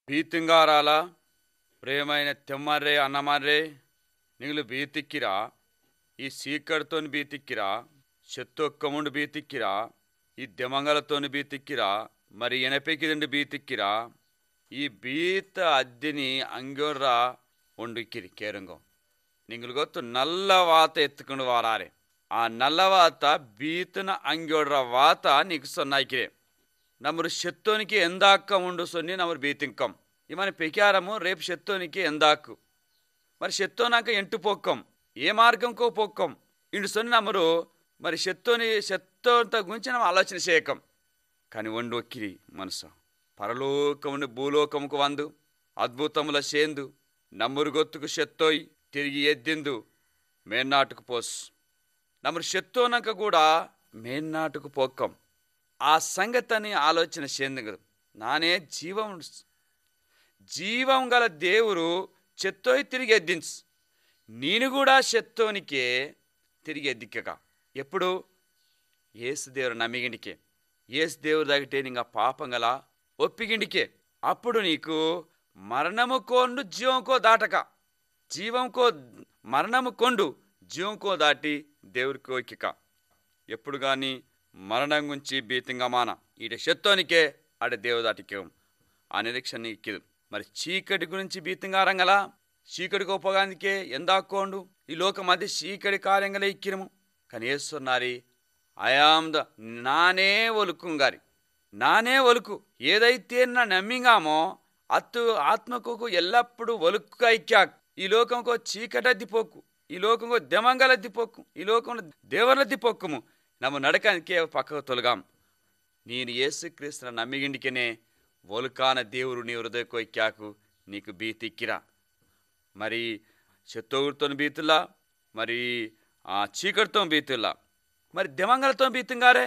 బೀತಿಂಗಾರಾಲ ప్రేమైన తెమ్మర్రే అన్నమర్రే నిగులు బీతిక్కిరా ఈ సీకడితోని బీతిక్కిరా చెత్తొక్కముండు బీతిక్కిరా ఈ దెమంగలతోని బీతిక్కిరా మరి ఎనపెక్కిదండి బీతిక్కిరా ఈ బీత అద్దెని అంగోర్ర ఒండుక్కిరి కేరంగం నింగులు ಗೊತ್ತು నల్ల వాత ఎత్తుకుని వారారే ఆ నల్ల వాత బీతన అంగోడ్ర వాత నీకు సొన్నాయికిరే నమ్మరు చెత్తోనికి ఎందాక్క ఉండు సొన్ని నమ్మరు బీతింకం ఇమని పెకారము రేపు చెత్తోనికి ఎందాకు మరి చెత్తోనాక ఎంటు పొక్కం ఏ మార్గంకో పొక్కం ఇండు సొన్ని నమ్మరు మరి చెత్తోంత గురించి நம்ம ఆలోచన చేయకం కానీ ఒండు ఒక్కిరి మనసు పరలోకమును భూలోకముకు వందు అద్భుతముల సేందు నమ్మురు గొత్తుకు చెత్తోయ్ తిరిగి ఎద్దిందు మేన్నాటుకు పోస్ నమ్మరు చెత్తోనాక కూడా మేన్నాటుకు పోక్కం ఆ సంగతిని ఆలోచన చేందు నానే జీవం గల దేవుడు చెత్తోయి తిరిగి ఎద్దించు నేను కూడా చెత్తోనికే తిరిగి ఎద్దిక్కక ఎప్పుడు ఏసు దేవుడు నమ్మిగిండికే ఏసు దేవుడు తగితే నీకు పాపం గల ఒప్పిగిండికే అప్పుడు నీకు మరణము కొండు జీవంకో దాటక జీవంకో మరణము కొండు జీవంకో దాటి దేవుడికి ఒక్కిక ఎప్పుడు కానీ మరణం గురించి బీతింగా మాన ఈడ చెత్తోనికే ఆడ దేవుడు దాటికే ఆ నిరీక్షణ ఇక్కిదు మరి చీకటి గురించి బీతింగా రంగలా చీకటికి ఒప్పగానికే ఎందాక్కోండు ఈ లోక మధ్య చీకటి కార్యంగలే ఇక్కిరము కానీ ఏస్తున్నారి అయాం ద నానే ఒలుకుంగారి నానే ఒలుకు ఏదైతే నా నమ్మింగామో అత్తు ఆత్మకు ఎల్లప్పుడూ ఒలుకుగా ఇక్కాక్ ఈ లోకంకో చీకటద్దిపోకు ఈ లోకంకో దెమంగలద్దిపోకు ఈ లోకంలో దేవర్లద్దిపోక్కుము నమ్మ నడకానికే పక్కకు తొలగాం నేను యేసుక్రీస్తున నమ్మిగిండికనే ఒలుకాన దేవుడు నీ హృదయకు ఇక్కాకు నీకు బీతిక్కిరా మరి చెత్తోగుడితో బీతుల్లా మరి ఆ చీకటితో బీతుల్లా మరి దెమంగలతో బీతింగారే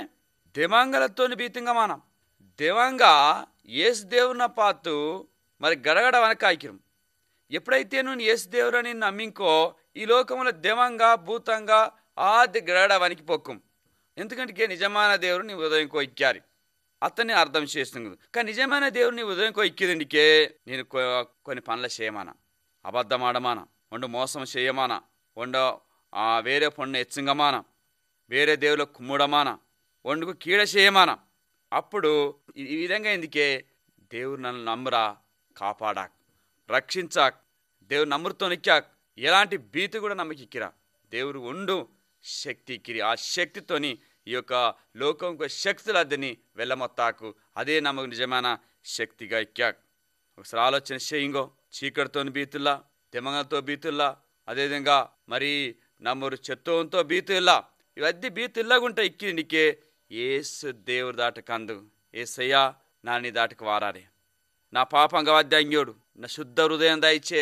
దెమంగలతో బీతింగా మనం దెవంగా ఏసు దేవున పాతు మరి గడగడ వనకాయికిరం ఎప్పుడైతే నువ్వు ఏసు దేవురని నమ్మింకో ఈ లోకంలో దెవంగా భూతంగా ఆది గడగడ వనికిపోక్కం ఎందుకంటే నిజమైన దేవుడు నీ ఉదయంకో ఇక్కారి అతన్ని అర్థం చేస్తుంది కానీ నిజమైన దేవుడు నీ ఉదయంకో ఇక్కిదండికే నేను కొన్ని పనులు చేయమానా అబద్ధం ఆడమానా వండు మోసం చేయమానా వండ వేరే పొన్ను ఎచ్చింగమానా వేరే దేవుల కుమ్ముడమానా వండుకు కీడ చేయమానా అప్పుడు ఈ విధంగా ఎందుకే దేవుడు నన్ను నమ్మురా కాపాడాక్ రక్షించాక్ దేవుడు నమ్మురుతో నిక్కాక్ ఎలాంటి భీతి కూడా నమ్మకిక్కిరా దేవుడు ఉండు శక్తి ఇక్కిరి ఆ శక్తితోని ఈ యొక్క లోకంకు శక్తులు అద్దని వెళ్ళమొత్తాకు అదే నమ్మకు నిజమైన శక్తిగా ఇక్కాక్ ఒకసారి ఆలోచన చేయింగో చీకటితో బీతుల్లా దెమంగలతో బీతుల్లా అదేవిధంగా మరి నమ్మరు చెత్తోంతో బీతుల్లా ఇవన్నీ బీతుల్లాగుంటా ఇక్కిండికే ఏసు దేవుడు దాటకందు ఏసయ్యా నా నీ దాటకు వారారే నా పాపంగా వద్దంగ్యోడు నా శుద్ధ హృదయం దయచే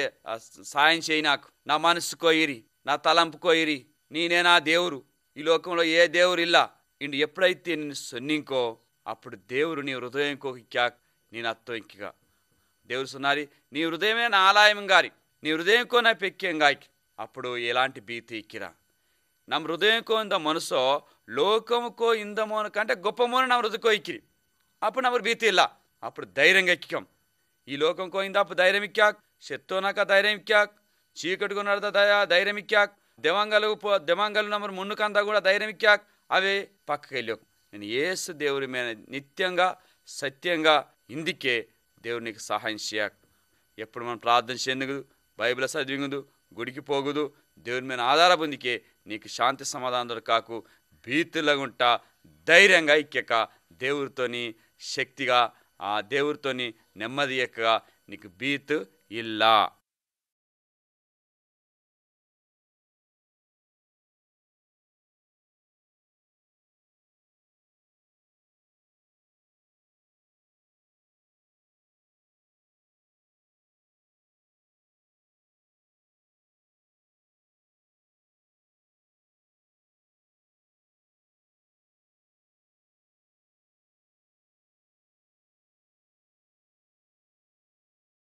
సాయం చేయి నాకు నా మనసు కోయిరి నా తలంపు కోయిరి నేనే నా దేవుడు ఈ లోకంలో ఏ దేవుడు ఇల్లా ఇండు ఎప్పుడైతే నేను సొన్నింకో అప్పుడు దేవుడు నీ హృదయంకో ఇక్కాక్ నేను అత్తో ఇంకిగా దేవుడు సున్నారి నీ హృదయమే నా ఆలయం గారి నీ హృదయంకో నా పెక్యంగాకి అప్పుడు ఎలాంటి భీతి ఇక్కిరా ನಮ್ಮ ಹೃದಯಕ್ಕೋ ಇಂದ ಮನಸ್ಸೋ ಲೋಕಮಕ್ಕೋ ಇಂದ ಮೋನ ಕಂటే గొప్ప మోన ನಮ್ಮ హృదయకో ఇక్కిరి అప్పుడు నమ్మరు భీతి ಇಲ್ಲ అప్పుడు ధైర్యంగా ఎక్కాం ఈ లోకంకో ఇంద అప్పుడు ధైర్యం ఇక్కాక్ చెత్తోనాక ధైర్యం ఇక్కాక్ చీకటికో నడద ధైర్యం ఇక్కాక్ దెమంగలు నమ్మరు మున్నుకందా కూడా ధైర్యం ఇక్కాక్ అవే పక్కకి వెళ్ళాకు నేను యేసు దేవుడి మీద నిత్యంగా సత్యంగా ఇందుకే దేవుడు నీకు సహాయం చేయకు ఎప్పుడు మనం ప్రార్థన చేయదు బైబిల్ చదివింగదు గుడికి పోగుదు దేవుని మీద ఆధార పొందికే నీకు శాంతి సమాధానం దొరకాకు భీతులగుంటా ధైర్యంగా ఇక్కక దేవుడితోని శక్తిగా ఆ దేవుడితోని నెమ్మది ఎక్కగా నీకు భీతు ఇల్లా.